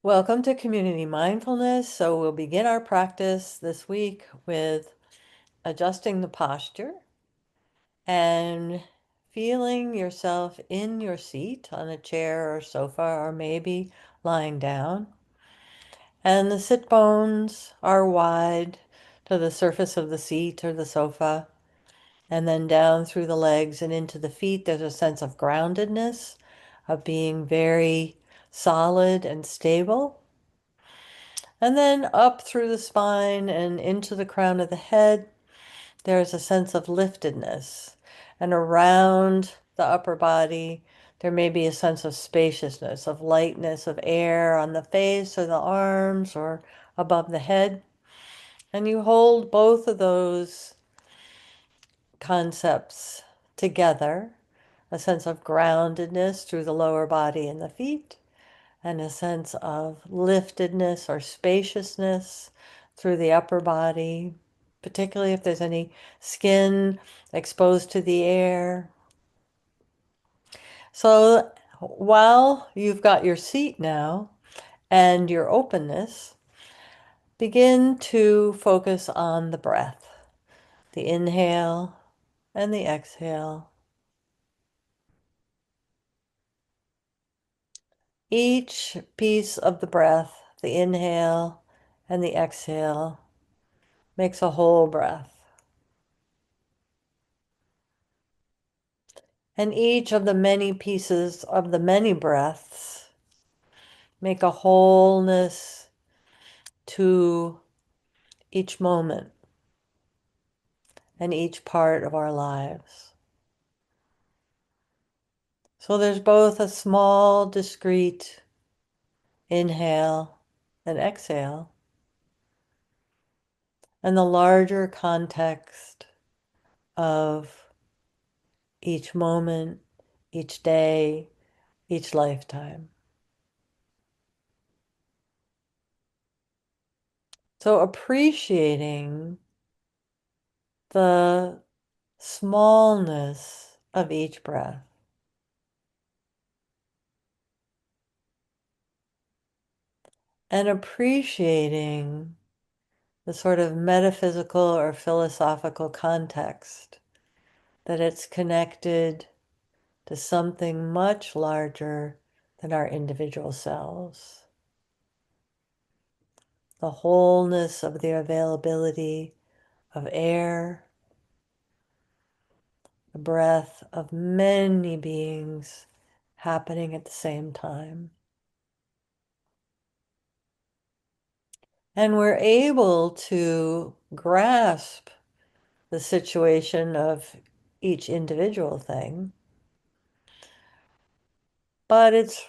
Welcome to Community Mindfulness. So we'll begin our practice this week with adjusting the posture and feeling yourself in your seat on a chair or sofa or maybe lying down. And the sit bones are wide to the surface of the seat or the sofa, and then down through the legs and into the feet. There's a sense of groundedness, of being very solid and stable. And then up through the spine and into the crown of the head, there's a sense of liftedness. And around the upper body, there may be a sense of spaciousness, of lightness, of air on the face or the arms or above the head. And you hold both of those concepts together, a sense of groundedness through the lower body and the feet, and a sense of liftedness or spaciousness through the upper body, particularly if there's any skin exposed to the air. So while you've got your seat now and your openness, begin to focus on the breath, the inhale and the exhale. Each piece of the breath, the inhale and the exhale, makes a whole breath. And each of the many pieces of the many breaths make a wholeness to each moment and each part of our lives. So there's both a small, discrete inhale and exhale, and the larger context of each moment, each day, each lifetime. So appreciating the smallness of each breath. And appreciating the sort of metaphysical or philosophical context that it's connected to something much larger than our individual selves. The wholeness of the availability of air, the breath of many beings happening at the same time. And we're able to grasp the situation of each individual thing, but it's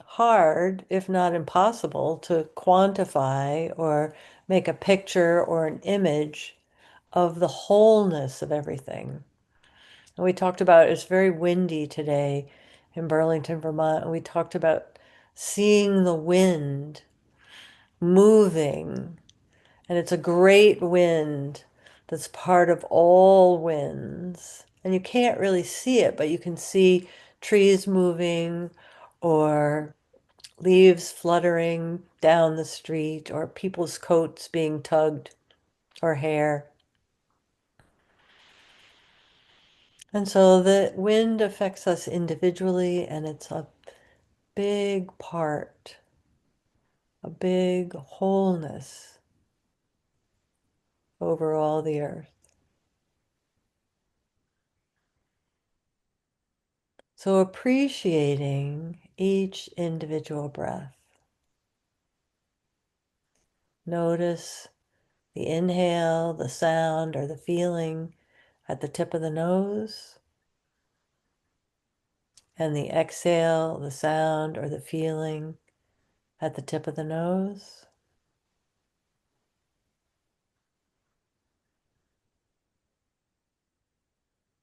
hard, if not impossible, to quantify or make a picture or an image of the wholeness of everything. And we talked about it's very windy today in Burlington, Vermont, and we talked about seeing the wind moving. And it's a great wind that's part of all winds. And you can't really see it, but you can see trees moving or leaves fluttering down the street or people's coats being tugged or hair. And so the wind affects us individually, and it's a big part, a big wholeness over all the earth. So appreciating each individual breath. Notice the inhale, the sound, or the feeling at the tip of the nose, and the exhale, the sound, or the feeling at the tip of the nose.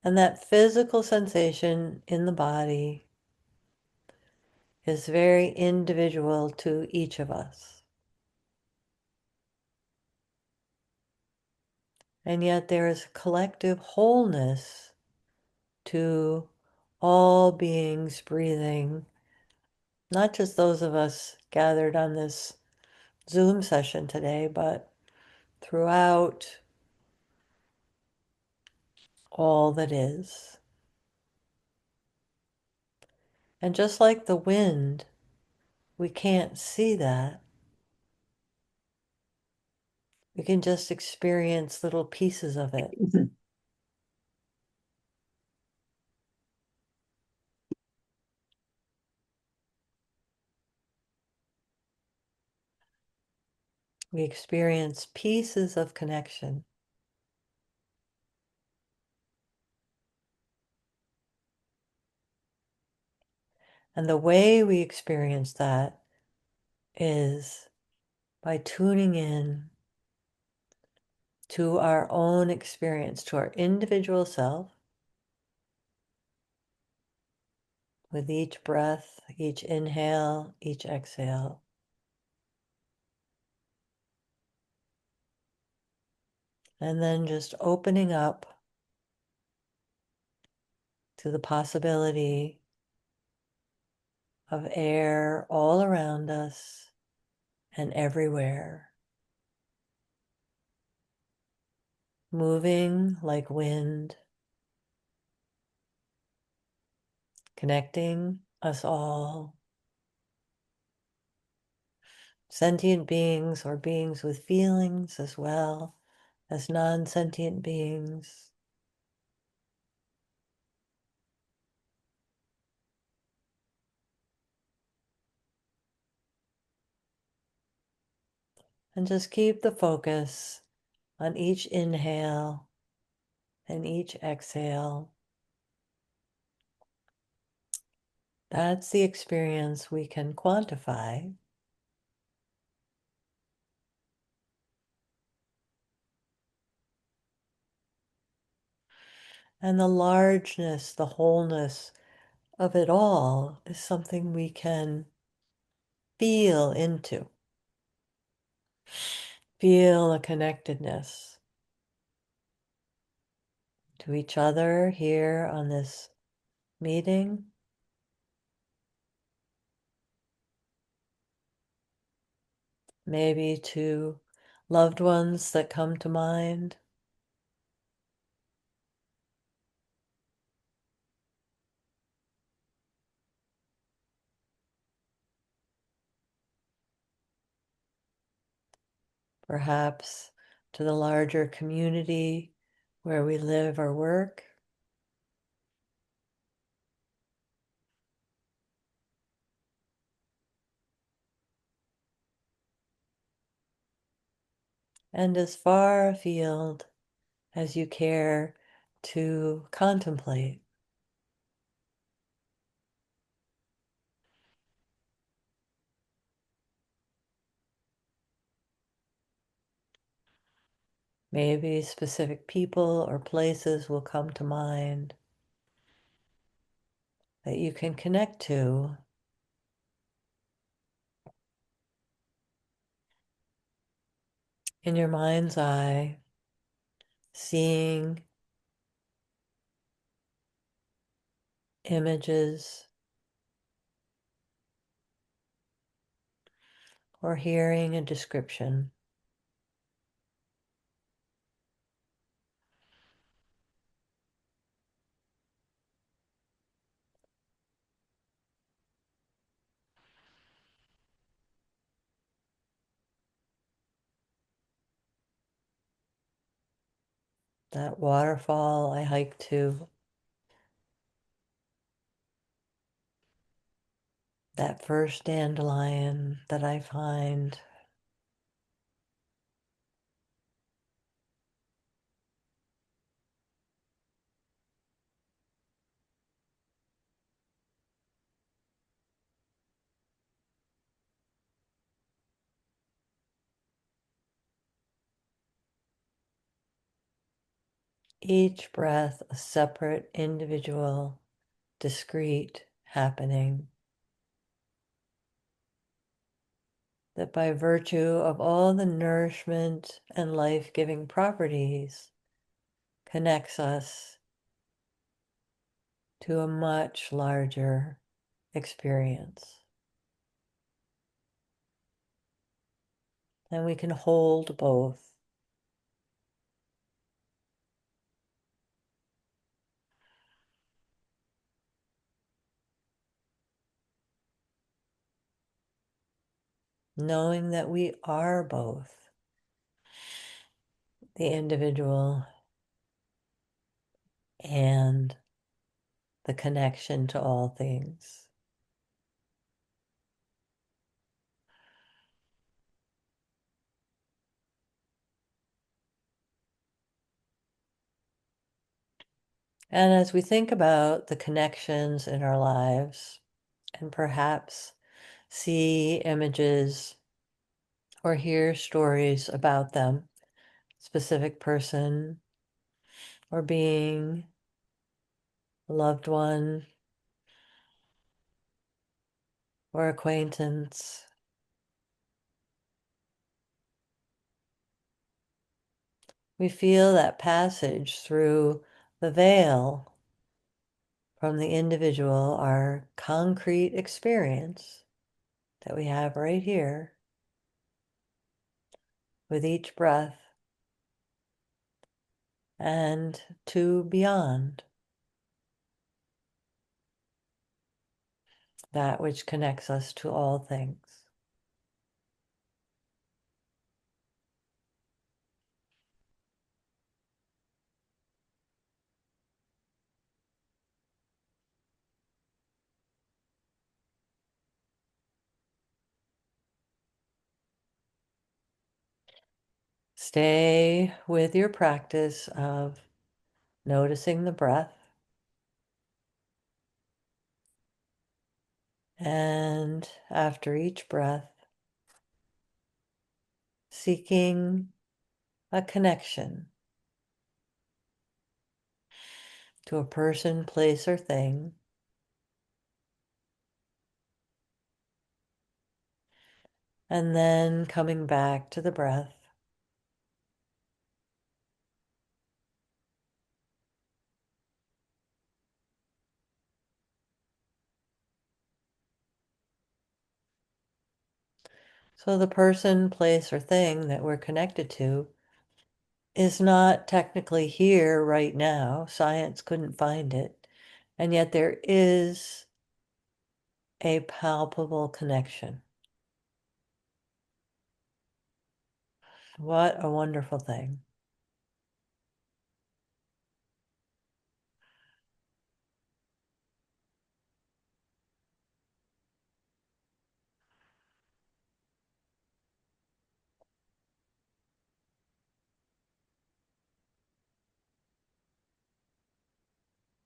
And that physical sensation in the body is very individual to each of us. And yet there is a collective wholeness to all beings breathing not just those of us gathered on this Zoom session today, but throughout all that is. And just like the wind, we can't see that. We can just experience little pieces of it. We experience pieces of connection. And the way we experience that is by tuning in to our own experience, to our individual self, with each breath, each inhale, each exhale. And then just opening up to the possibility of air all around us and everywhere, moving like wind, connecting us all, sentient beings or beings with feelings as well as non-sentient beings. And just keep the focus on each inhale and each exhale. That's the experience we can quantify. And the largeness, the wholeness of it all is something we can feel into. Feel a connectedness to each other here on this meeting, maybe to loved ones that come to mind, perhaps to the larger community where we live or work. And as far afield as you care to contemplate. Maybe specific people or places will come to mind that you can connect to. In your mind's eye, seeing images or hearing a description. That waterfall I hiked to, that first dandelion that I find. Each breath a separate, individual, discrete happening. That by virtue of all the nourishment and life-giving properties connects us to a much larger experience. And we can hold both. Knowing that we are both the individual and the connection to all things. And as we think about the connections in our lives and perhaps see images or hear stories about them, specific person or being, loved one or acquaintance, we feel that passage through the veil from the individual, our concrete experience that we have right here with each breath, and to beyond, that which connects us to all things. Stay with your practice of noticing the breath, and after each breath, seeking a connection to a person, place, or thing, and then coming back to the breath. So the person, place, or thing that we're connected to is not technically here right now. Science couldn't find it. And yet there is a palpable connection. What a wonderful thing.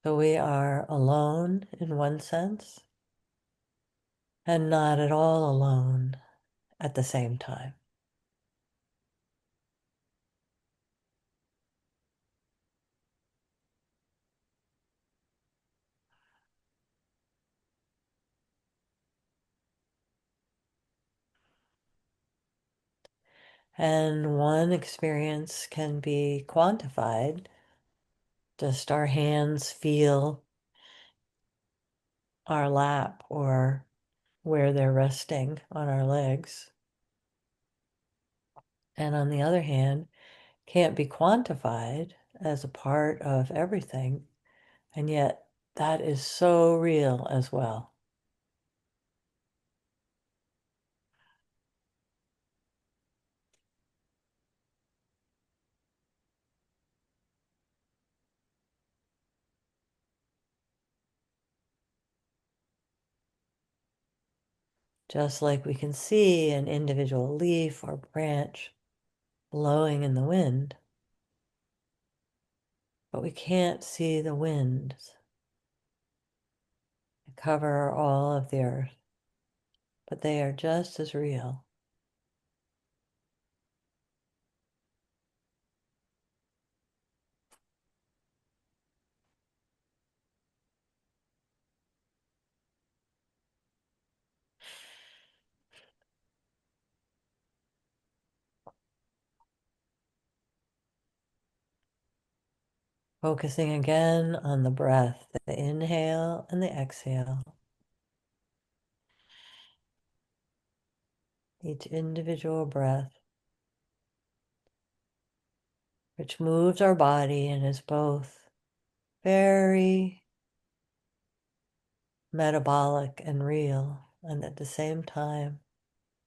So we are alone in one sense and not at all alone at the same time. And one experience can be quantified. Just our hands feel our lap or where they're resting on our legs. And on the other hand, can't be quantified as a part of everything. And yet that is so real as well. Just like we can see an individual leaf or branch blowing in the wind, but we can't see the winds that cover all of the earth, but they are just as real. Focusing again on the breath, the inhale and the exhale. Each individual breath which moves our body and is both very metabolic and real, and at the same time,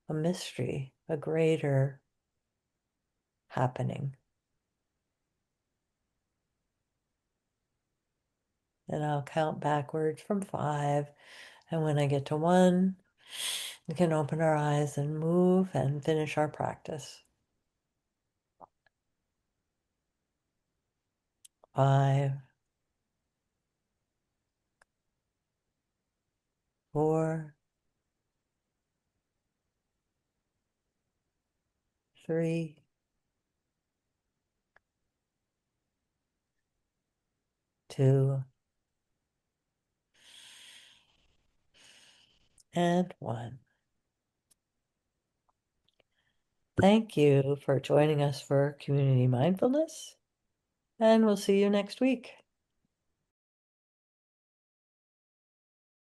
a mystery, a greater happening. And I'll count backwards from 5. And when I get to 1, we can open our eyes and move and finish our practice. 5, 4, 3, 2, and 1. Thank you for joining us for Community Mindfulness, and we'll see you next week.